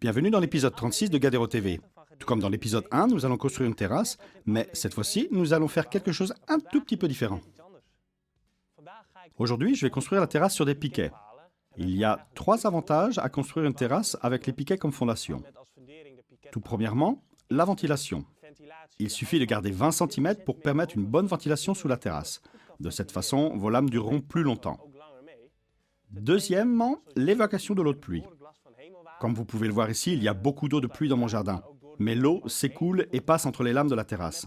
Bienvenue dans l'épisode 36 de Gadero TV. Tout comme dans l'épisode 1, nous allons construire une terrasse, mais cette fois-ci, nous allons faire quelque chose un tout petit peu différent. Aujourd'hui, je vais construire la terrasse sur des piquets. Il y a 3 avantages à construire une terrasse avec les piquets comme fondation. Tout premièrement, la ventilation. Il suffit de garder 20 cm pour permettre une bonne ventilation sous la terrasse. De cette façon, vos lames dureront plus longtemps. Deuxièmement, l'évacuation de l'eau de pluie. Comme vous pouvez le voir ici, il y a beaucoup d'eau de pluie dans mon jardin. Mais l'eau s'écoule et passe entre les lames de la terrasse.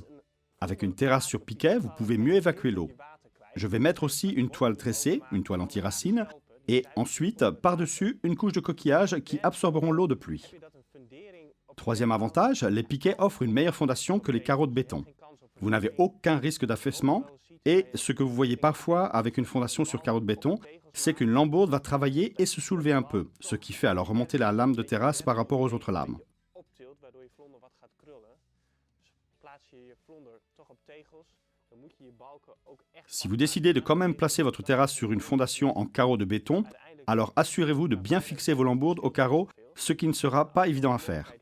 Avec une terrasse sur piquet, vous pouvez mieux évacuer l'eau. Je vais mettre aussi une toile tressée, une toile anti-racine, et ensuite, par-dessus, une couche de coquillages qui absorberont l'eau de pluie. Troisième avantage, les piquets offrent une meilleure fondation que les carreaux de béton. Vous n'avez aucun risque d'affaissement, et ce que vous voyez parfois avec une fondation sur carreaux de béton, c'est qu'une lambourde va travailler et se soulever un peu, ce qui fait alors remonter la lame de terrasse par rapport aux autres lames. Si vous décidez de quand même placer votre terrasse sur une fondation en carreaux de béton, alors assurez-vous de bien fixer vos lambourdes au carreau, ce qui ne sera pas évident à faire.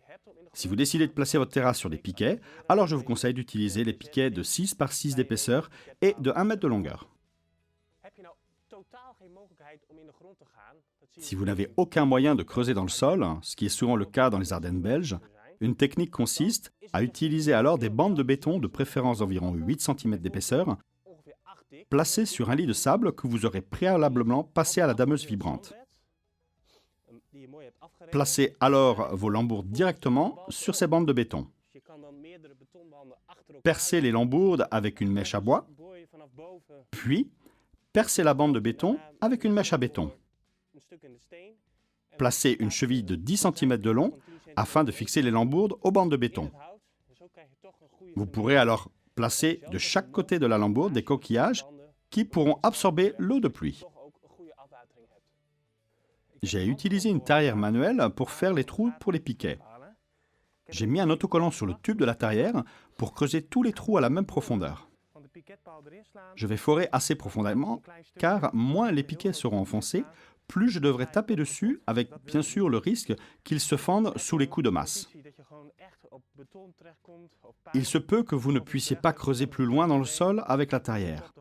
Si vous décidez de placer votre terrasse sur des piquets, alors je vous conseille d'utiliser les piquets de 6 par 6 d'épaisseur et de 1 mètre de longueur. Si vous n'avez aucun moyen de creuser dans le sol, ce qui est souvent le cas dans les Ardennes belges, une technique consiste à utiliser alors des bandes de béton de préférence d'environ 8 cm d'épaisseur, placées sur un lit de sable que vous aurez préalablement passé à la dameuse vibrante. Placez alors vos lambourdes directement sur ces bandes de béton. Percez les lambourdes avec une mèche à bois, puis percez la bande de béton avec une mèche à béton. Placez une cheville de 10 cm de long afin de fixer les lambourdes aux bandes de béton. Vous pourrez alors placer de chaque côté de la lambourde des coquillages qui pourront absorber l'eau de pluie. J'ai utilisé une tarière manuelle pour faire les trous pour les piquets. J'ai mis un autocollant sur le tube de la tarière pour creuser tous les trous à la même profondeur. Je vais forer assez profondément car moins les piquets seront enfoncés, plus je devrais taper dessus avec bien sûr le risque qu'ils se fendent sous les coups de masse. Il se peut que vous ne puissiez pas creuser plus loin dans le sol avec la tarière.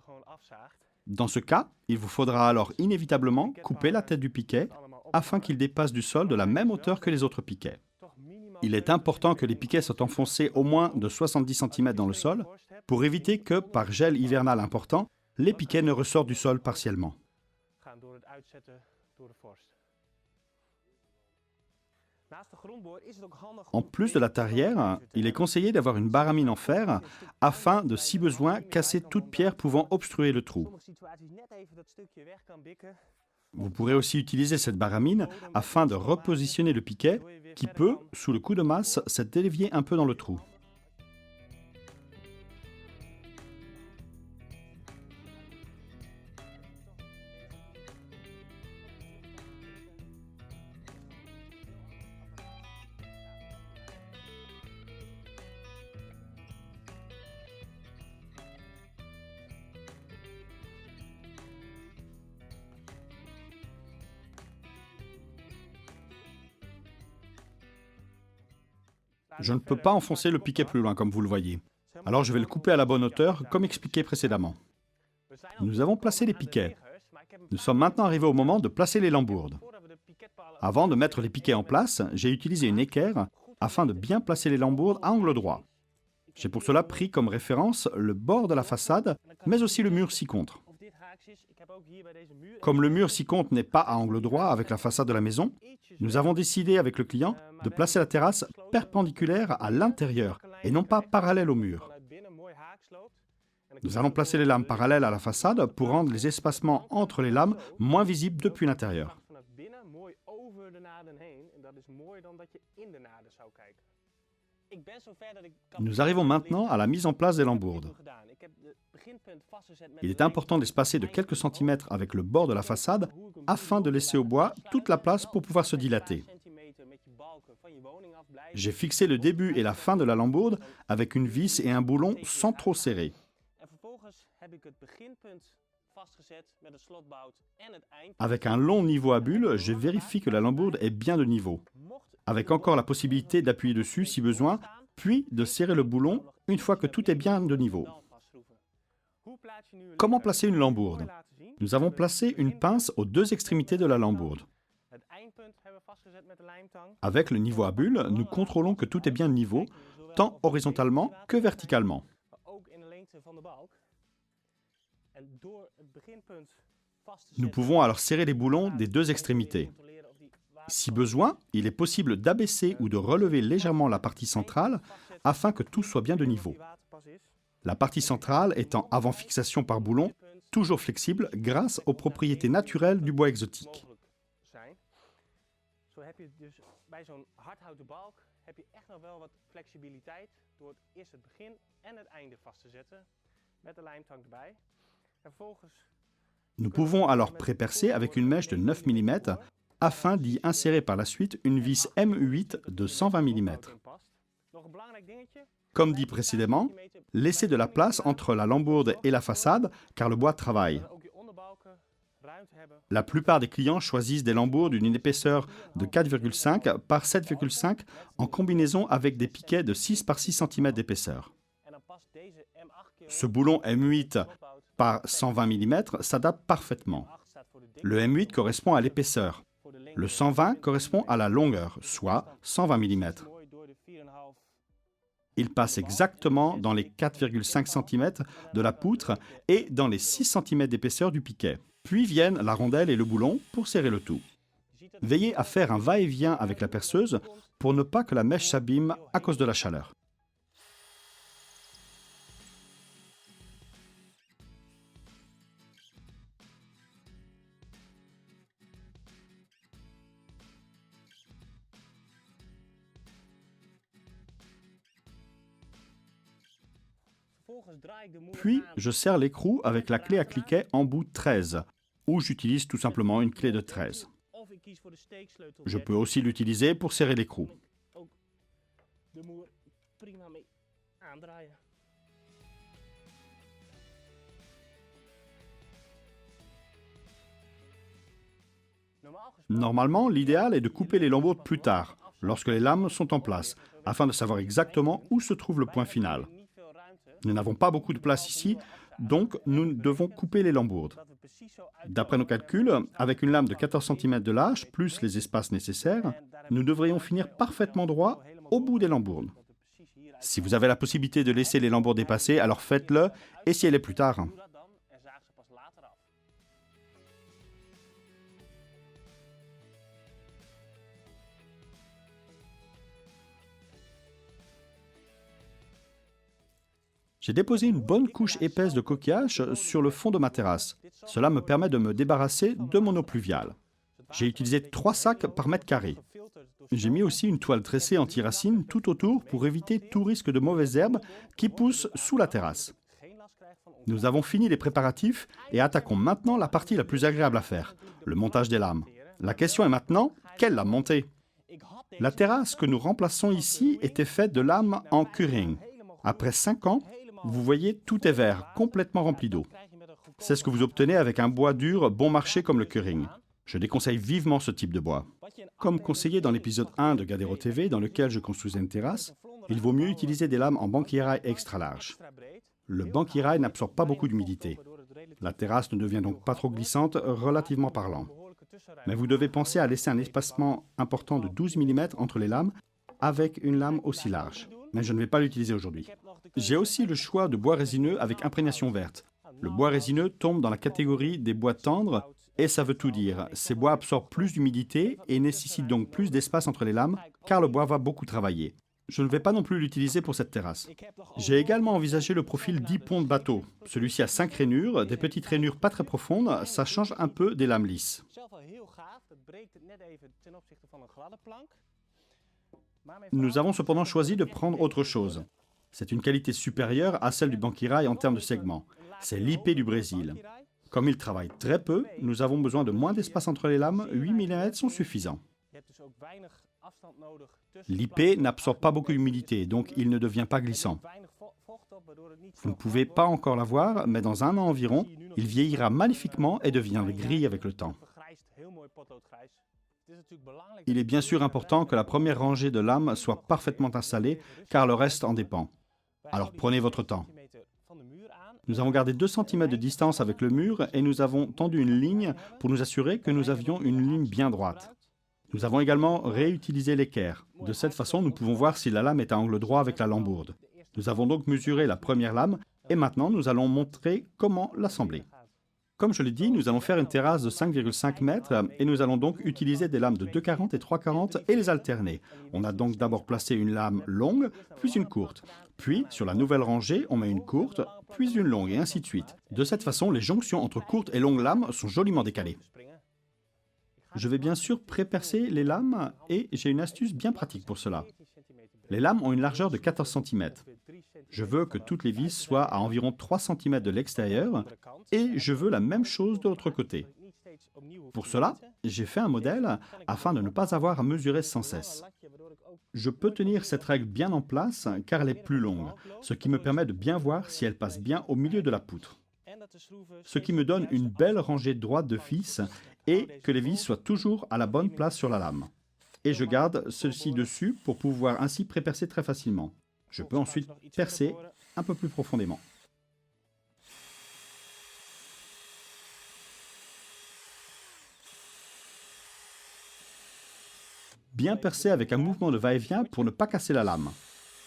Dans ce cas, il vous faudra alors inévitablement couper la tête du piquet afin qu'il dépasse du sol de la même hauteur que les autres piquets. Il est important que les piquets soient enfoncés au moins de 70 cm dans le sol pour éviter que, par gel hivernal important, les piquets ne ressortent du sol partiellement. En plus de la tarière, il est conseillé d'avoir une baramine en fer afin de, si besoin, casser toute pierre pouvant obstruer le trou. Vous pourrez aussi utiliser cette baramine afin de repositionner le piquet qui peut, sous le coup de masse, s'être dévié un peu dans le trou. Je ne peux pas enfoncer le piquet plus loin, comme vous le voyez. Alors je vais le couper à la bonne hauteur, comme expliqué précédemment. Nous avons placé les piquets. Nous sommes maintenant arrivés au moment de placer les lambourdes. Avant de mettre les piquets en place, j'ai utilisé une équerre afin de bien placer les lambourdes à angle droit. J'ai pour cela pris comme référence le bord de la façade, mais aussi le mur ci-contre. Comme le mur ci-contre n'est pas à angle droit avec la façade de la maison, nous avons décidé avec le client de placer la terrasse perpendiculaire à l'intérieur et non pas parallèle au mur. Nous allons placer les lames parallèles à la façade pour rendre les espacements entre les lames moins visibles depuis l'intérieur. Nous arrivons maintenant à la mise en place des lambourdes. Il est important d'espacer de quelques centimètres avec le bord de la façade afin de laisser au bois toute la place pour pouvoir se dilater. J'ai fixé le début et la fin de la lambourde avec une vis et un boulon sans trop serrer. Avec un long niveau à bulles, je vérifie que la lambourde est bien de niveau, avec encore la possibilité d'appuyer dessus si besoin, puis de serrer le boulon une fois que tout est bien de niveau. Comment placer une lambourde? Nous avons placé une pince aux deux extrémités de la lambourde. Avec le niveau à bulles, nous contrôlons que tout est bien de niveau, tant horizontalement que verticalement. Nous pouvons alors serrer les boulons des deux extrémités. Si besoin, il est possible d'abaisser ou de relever légèrement la partie centrale afin que tout soit bien de niveau. La partie centrale étant avant fixation par boulon, toujours flexible grâce aux propriétés naturelles du bois exotique. Nous pouvons alors pré-percer avec une mèche de 9 mm afin d'y insérer par la suite une vis M8 de 120 mm. Comme dit précédemment, laissez de la place entre la lambourde et la façade car le bois travaille. La plupart des clients choisissent des lambourdes d'une épaisseur de 4,5 par 7,5 en combinaison avec des piquets de 6 par 6 cm d'épaisseur. Ce boulon M8 par 120 mm s'adapte parfaitement. Le M8 correspond à l'épaisseur. Le 120 correspond à la longueur, soit 120 mm. Il passe exactement dans les 4,5 cm de la poutre et dans les 6 cm d'épaisseur du piquet. Puis viennent la rondelle et le boulon pour serrer le tout. Veillez à faire un va-et-vient avec la perceuse pour ne pas que la mèche s'abîme à cause de la chaleur. Puis, je serre l'écrou avec la clé à cliquet en bout 13, ou j'utilise tout simplement une clé de 13. Je peux aussi l'utiliser pour serrer l'écrou. Normalement, l'idéal est de couper les lambourdes plus tard, lorsque les lames sont en place, afin de savoir exactement où se trouve le point final. Nous n'avons pas beaucoup de place ici, donc nous devons couper les lambourdes. D'après nos calculs, avec une lame de 14 cm de large, plus les espaces nécessaires, nous devrions finir parfaitement droit au bout des lambourdes. Si vous avez la possibilité de laisser les lambourdes dépasser, alors faites-le, essayez-les plus tard. J'ai déposé une bonne couche épaisse de coquillage sur le fond de ma terrasse. Cela me permet de me débarrasser de mon eau pluviale. J'ai utilisé 3 sacs par mètre carré. J'ai mis aussi une toile tressée anti-racines tout autour pour éviter tout risque de mauvaises herbes qui poussent sous la terrasse. Nous avons fini les préparatifs et attaquons maintenant la partie la plus agréable à faire, le montage des lames. La question est maintenant, quelle lame monter? La terrasse que nous remplaçons ici était faite de lames en curing. Après 5 ans, vous voyez, tout est vert, complètement rempli d'eau. C'est ce que vous obtenez avec un bois dur bon marché comme le curing. Je déconseille vivement ce type de bois. Comme conseillé dans l'épisode 1 de Gadero TV, dans lequel je construisais une terrasse, il vaut mieux utiliser des lames en banquirail extra large. Le banquirail n'absorbe pas beaucoup d'humidité. La terrasse ne devient donc pas trop glissante, relativement parlant. Mais vous devez penser à laisser un espacement important de 12 mm entre les lames avec une lame aussi large. Mais je ne vais pas l'utiliser aujourd'hui. J'ai aussi le choix de bois résineux avec imprégnation verte. Le bois résineux tombe dans la catégorie des bois tendres et ça veut tout dire. Ces bois absorbent plus d'humidité et nécessitent donc plus d'espace entre les lames car le bois va beaucoup travailler. Je ne vais pas non plus l'utiliser pour cette terrasse. J'ai également envisagé le profil 10 ponts de bateau. Celui-ci a 5 rainures, des petites rainures pas très profondes, ça change un peu des lames lisses. Nous avons cependant choisi de prendre autre chose. C'est une qualité supérieure à celle du banquirail en termes de segments. C'est l'IP du Brésil. Comme il travaille très peu, nous avons besoin de moins d'espace entre les lames, 8 mm sont suffisants. L'IP n'absorbe pas beaucoup d'humidité, donc il ne devient pas glissant. Vous ne pouvez pas encore la voir, mais dans un an environ, il vieillira magnifiquement et deviendra gris avec le temps. Il est bien sûr important que la première rangée de lames soit parfaitement installée, car le reste en dépend. Alors prenez votre temps. Nous avons gardé 2 cm de distance avec le mur et nous avons tendu une ligne pour nous assurer que nous avions une ligne bien droite. Nous avons également réutilisé l'équerre. De cette façon, nous pouvons voir si la lame est à angle droit avec la lambourde. Nous avons donc mesuré la première lame et maintenant nous allons montrer comment l'assembler. Comme je l'ai dit, nous allons faire une terrasse de 5,5 mètres et nous allons donc utiliser des lames de 2,40 et 3,40 et les alterner. On a donc d'abord placé une lame longue, puis une courte. Puis, sur la nouvelle rangée, on met une courte, puis une longue et ainsi de suite. De cette façon, les jonctions entre courtes et longues lames sont joliment décalées. Je vais bien sûr pré-percer les lames et j'ai une astuce bien pratique pour cela. Les lames ont une largeur de 14 cm. Je veux que toutes les vis soient à environ 3 cm de l'extérieur et je veux la même chose de l'autre côté. Pour cela, j'ai fait un modèle afin de ne pas avoir à mesurer sans cesse. Je peux tenir cette règle bien en place car elle est plus longue, ce qui me permet de bien voir si elle passe bien au milieu de la poutre. Ce qui me donne une belle rangée droite de vis et que les vis soient toujours à la bonne place sur la lame. Et je garde ceci dessus pour pouvoir ainsi pré-percer très facilement. Je peux ensuite percer un peu plus profondément. Bien percer avec un mouvement de va-et-vient pour ne pas casser la lame.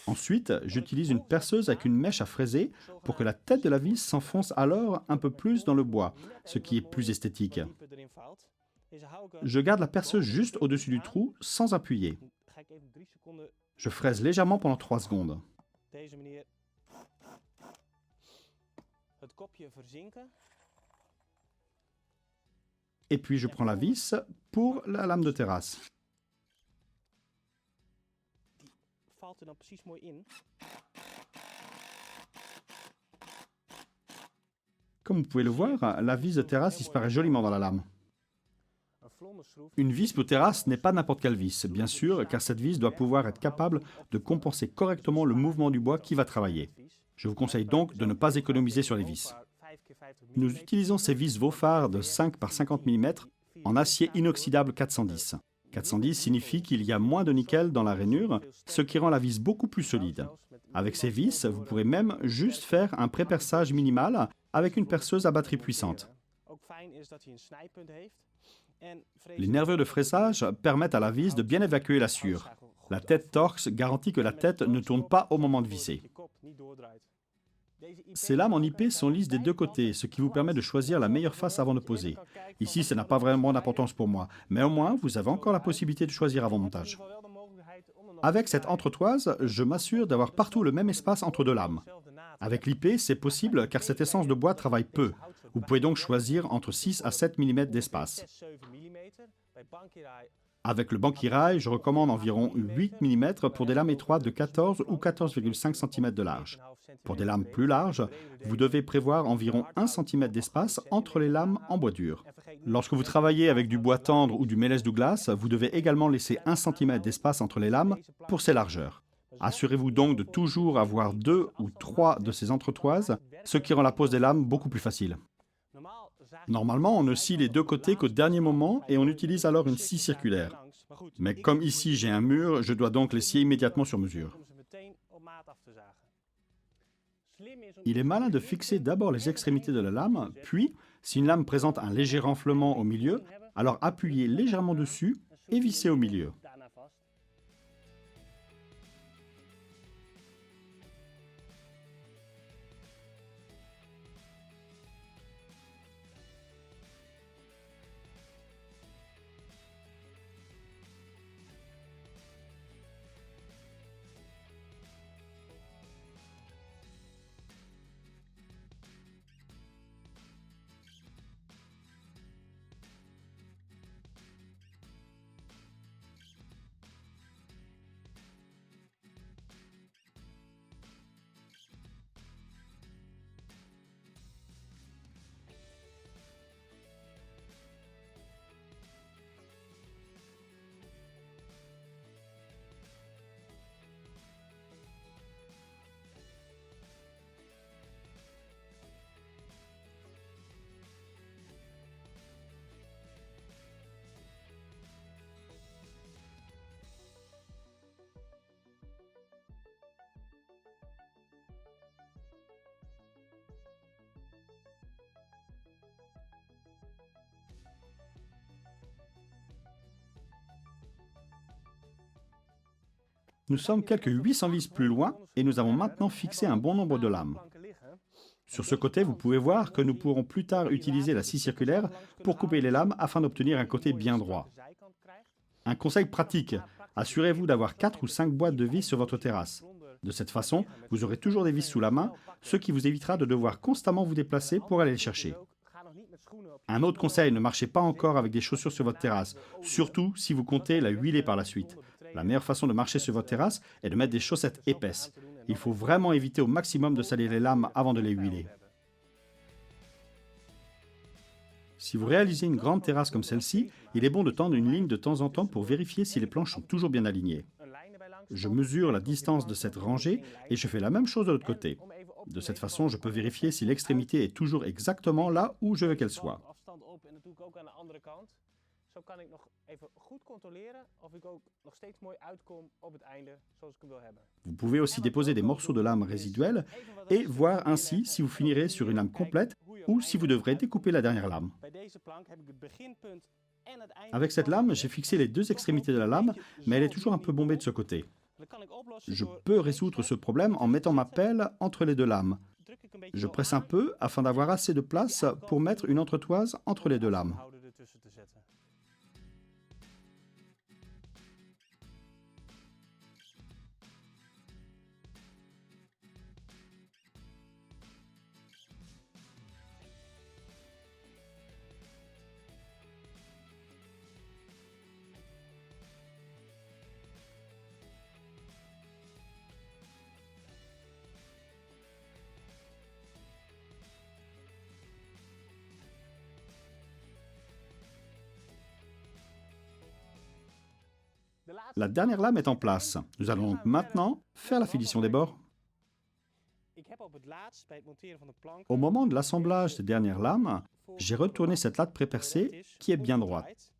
Ensuite, j'utilise une perceuse avec une mèche à fraiser pour que la tête de la vis s'enfonce alors un peu plus dans le bois, ce qui est plus esthétique. Je garde la perceuse juste au-dessus du trou sans appuyer. Je fraise légèrement pendant 3 secondes. Et puis je prends la vis pour la lame de terrasse. Comme vous pouvez le voir, la vis de terrasse disparaît joliment dans la lame. Une vis pour terrasse n'est pas n'importe quelle vis, bien sûr, car cette vis doit pouvoir être capable de compenser correctement le mouvement du bois qui va travailler. Je vous conseille donc de ne pas économiser sur les vis. Nous utilisons ces vis Vauphard de 5 par 50 mm en acier inoxydable 410. 410 signifie qu'il y a moins de nickel dans la rainure, ce qui rend la vis beaucoup plus solide. Avec ces vis, vous pourrez même juste faire un pré-perçage minimal avec une perceuse à batterie puissante. Les nervures de fraisage permettent à la vis de bien évacuer la suure. La tête Torx garantit que la tête ne tourne pas au moment de visser. Ces lames en IP sont lisses des 2 côtés, ce qui vous permet de choisir la meilleure face avant de poser. Ici, ça n'a pas vraiment d'importance pour moi, mais au moins, vous avez encore la possibilité de choisir avant montage. Avec cette entretoise, je m'assure d'avoir partout le même espace entre 2 lames. Avec l'IP, c'est possible car cette essence de bois travaille peu. Vous pouvez donc choisir entre 6 à 7 mm d'espace. Avec le Banquirail, je recommande environ 8 mm pour des lames étroites de 14 ou 14,5 cm de large. Pour des lames plus larges, vous devez prévoir environ 1 cm d'espace entre les lames en bois dur. Lorsque vous travaillez avec du bois tendre ou du mélèze Douglas, vous devez également laisser 1 cm d'espace entre les lames pour ces largeurs. Assurez-vous donc de toujours avoir 2 ou 3 de ces entretoises, ce qui rend la pose des lames beaucoup plus facile. Normalement, on ne scie les 2 côtés qu'au dernier moment et on utilise alors une scie circulaire. Mais comme ici j'ai un mur, je dois donc les scier immédiatement sur mesure. Il est malin de fixer d'abord les extrémités de la lame, puis, si une lame présente un léger renflement au milieu, alors appuyez légèrement dessus et vissez au milieu. Nous sommes quelques 800 vis plus loin et nous avons maintenant fixé un bon nombre de lames. Sur ce côté, vous pouvez voir que nous pourrons plus tard utiliser la scie circulaire pour couper les lames afin d'obtenir un côté bien droit. Un conseil pratique, assurez-vous d'avoir 4 ou 5 boîtes de vis sur votre terrasse. De cette façon, vous aurez toujours des vis sous la main, ce qui vous évitera de devoir constamment vous déplacer pour aller les chercher. Un autre conseil, ne marchez pas encore avec des chaussures sur votre terrasse, surtout si vous comptez la huiler par la suite. La meilleure façon de marcher sur votre terrasse est de mettre des chaussettes épaisses. Il faut vraiment éviter au maximum de salir les lames avant de les huiler. Si vous réalisez une grande terrasse comme celle-ci, il est bon de tendre une ligne de temps en temps pour vérifier si les planches sont toujours bien alignées. Je mesure la distance de cette rangée et je fais la même chose de l'autre côté. De cette façon, je peux vérifier si l'extrémité est toujours exactement là où je veux qu'elle soit. Vous pouvez aussi déposer des morceaux de lame résiduels et voir ainsi si vous finirez sur une lame complète ou si vous devrez découper la dernière lame. Avec cette lame, j'ai fixé les deux extrémités de la lame, mais elle est toujours un peu bombée de ce côté. Je peux résoudre ce problème en mettant ma pelle entre les deux lames. Je presse un peu afin d'avoir assez de place pour mettre une entretoise entre les deux lames. La dernière lame est en place. Nous allons donc maintenant faire la finition des bords. Au moment de l'assemblage des dernières lames, j'ai retourné cette latte prépercée qui est bien droite.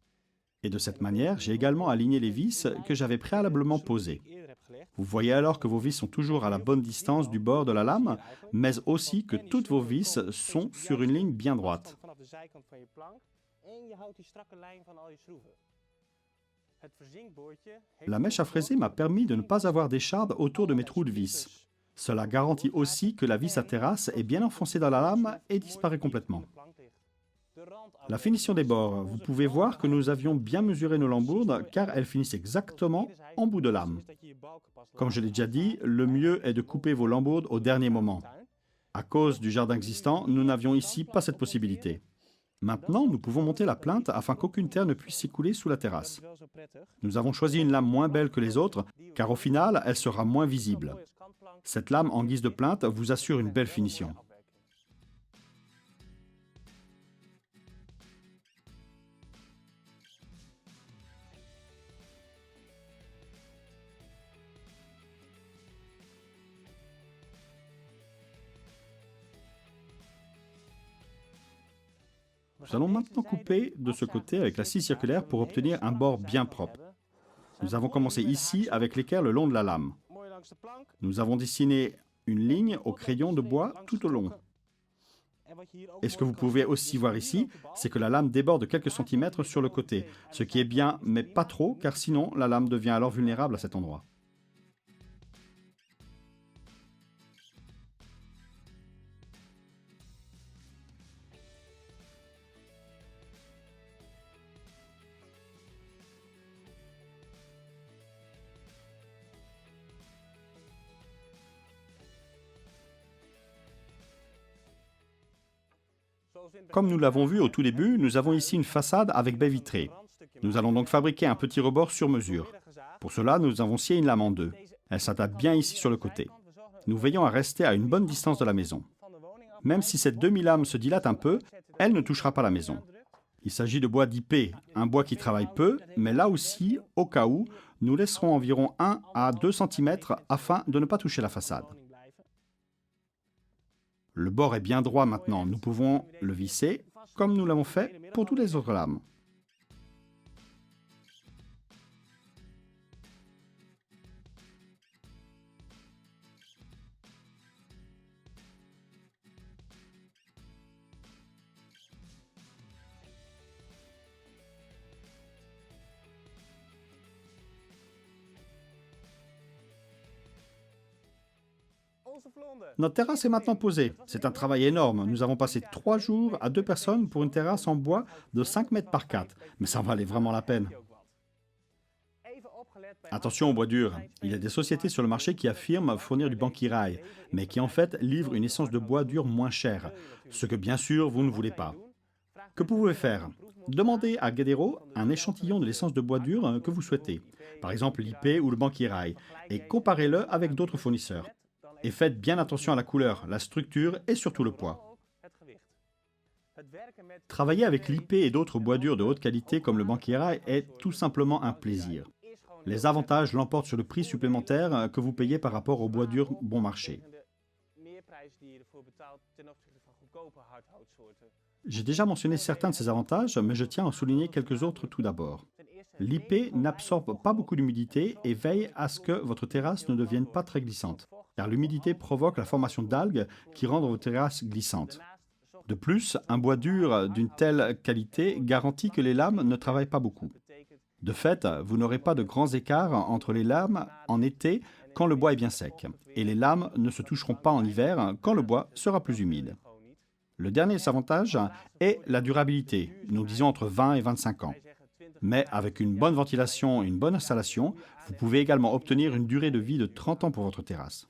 Et de cette manière, j'ai également aligné les vis que j'avais préalablement posées. Vous voyez alors que vos vis sont toujours à la bonne distance du bord de la lame, mais aussi que toutes vos vis sont sur une ligne bien droite. La mèche à fraiser m'a permis de ne pas avoir d'écharde autour de mes trous de vis. Cela garantit aussi que la vis à terrasse est bien enfoncée dans la lame et disparaît complètement. La finition des bords, vous pouvez voir que nous avions bien mesuré nos lambourdes car elles finissent exactement en bout de lame. Comme je l'ai déjà dit, le mieux est de couper vos lambourdes au dernier moment. À cause du jardin existant, nous n'avions ici pas cette possibilité. Maintenant, nous pouvons monter la plinthe afin qu'aucune terre ne puisse s'écouler sous la terrasse. Nous avons choisi une lame moins belle que les autres, car au final, elle sera moins visible. Cette lame en guise de plinthe vous assure une belle finition. Nous allons maintenant couper de ce côté avec la scie circulaire pour obtenir un bord bien propre. Nous avons commencé ici avec l'équerre le long de la lame. Nous avons dessiné une ligne au crayon de bois tout au long. Et ce que vous pouvez aussi voir ici, c'est que la lame déborde de quelques centimètres sur le côté, ce qui est bien, mais pas trop, car sinon la lame devient alors vulnérable à cet endroit. Comme nous l'avons vu au tout début, nous avons ici une façade avec baie vitrée. Nous allons donc fabriquer un petit rebord sur mesure. Pour cela, nous avons scié une lame en deux. Elle s'attache bien ici sur le côté. Nous veillons à rester à une bonne distance de la maison. Même si cette demi-lame se dilate un peu, elle ne touchera pas la maison. Il s'agit de bois d'IP, un bois qui travaille peu, mais là aussi, au cas où, nous laisserons environ 1 à 2 cm afin de ne pas toucher la façade. Le bord est bien droit maintenant, nous pouvons le visser, comme nous l'avons fait pour toutes les autres lames. Notre terrasse est maintenant posée. C'est un travail énorme. Nous avons passé 3 jours à 2 personnes pour une terrasse en bois de 5 mètres par 4. Mais ça valait vraiment la peine. Attention au bois dur. Il y a des sociétés sur le marché qui affirment fournir du banquirail, mais qui en fait livrent une essence de bois dur moins chère, ce que bien sûr vous ne voulez pas. Que pouvez-vous faire? Demandez à Gadero un échantillon de l'essence de bois dur que vous souhaitez, par exemple l'IP ou le banquirail, et comparez-le avec d'autres fournisseurs. Et faites bien attention à la couleur, la structure et surtout le poids. Travailler avec l'IP et d'autres bois durs de haute qualité comme le banquirail est tout simplement un plaisir. Les avantages l'emportent sur le prix supplémentaire que vous payez par rapport au bois dur bon marché. J'ai déjà mentionné certains de ces avantages, mais je tiens à en souligner quelques autres tout d'abord. L'IP n'absorbe pas beaucoup d'humidité et veille à ce que votre terrasse ne devienne pas très glissante, car l'humidité provoque la formation d'algues qui rendent vos terrasses glissantes. De plus, un bois dur d'une telle qualité garantit que les lames ne travaillent pas beaucoup. De fait, vous n'aurez pas de grands écarts entre les lames en été quand le bois est bien sec, et les lames ne se toucheront pas en hiver quand le bois sera plus humide. Le dernier avantage est la durabilité, nous disons entre 20 et 25 ans. Mais avec une bonne ventilation et une bonne installation, vous pouvez également obtenir une durée de vie de 30 ans pour votre terrasse.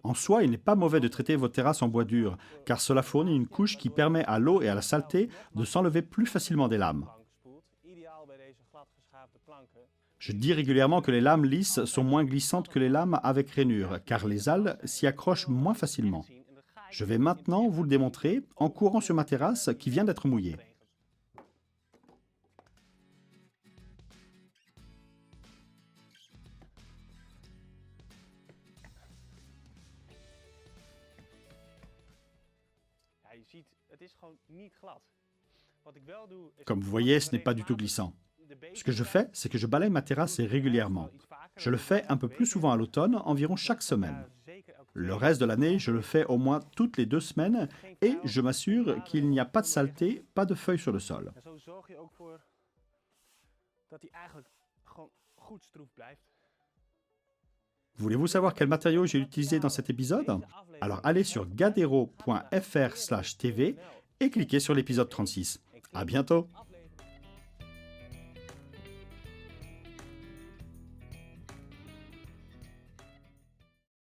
En soi, il n'est pas mauvais de traiter votre terrasse en bois dur, car cela fournit une couche qui permet à l'eau et à la saleté de s'enlever plus facilement des lames. Je dis régulièrement que les lames lisses sont moins glissantes que les lames avec rainure, car les algues s'y accrochent moins facilement. Je vais maintenant vous le démontrer en courant sur ma terrasse qui vient d'être mouillée. Comme vous voyez, ce n'est pas du tout glissant. Ce que je fais, c'est que je balaye ma terrasse régulièrement. Je le fais un peu plus souvent à l'automne, environ chaque semaine. Le reste de l'année, je le fais au moins toutes les 2 semaines et je m'assure qu'il n'y a pas de saleté, pas de feuilles sur le sol. Voulez-vous savoir quel matériau j'ai utilisé dans cet épisode? Alors allez sur gadero.fr/tv et cliquez sur l'épisode 36. À bientôt!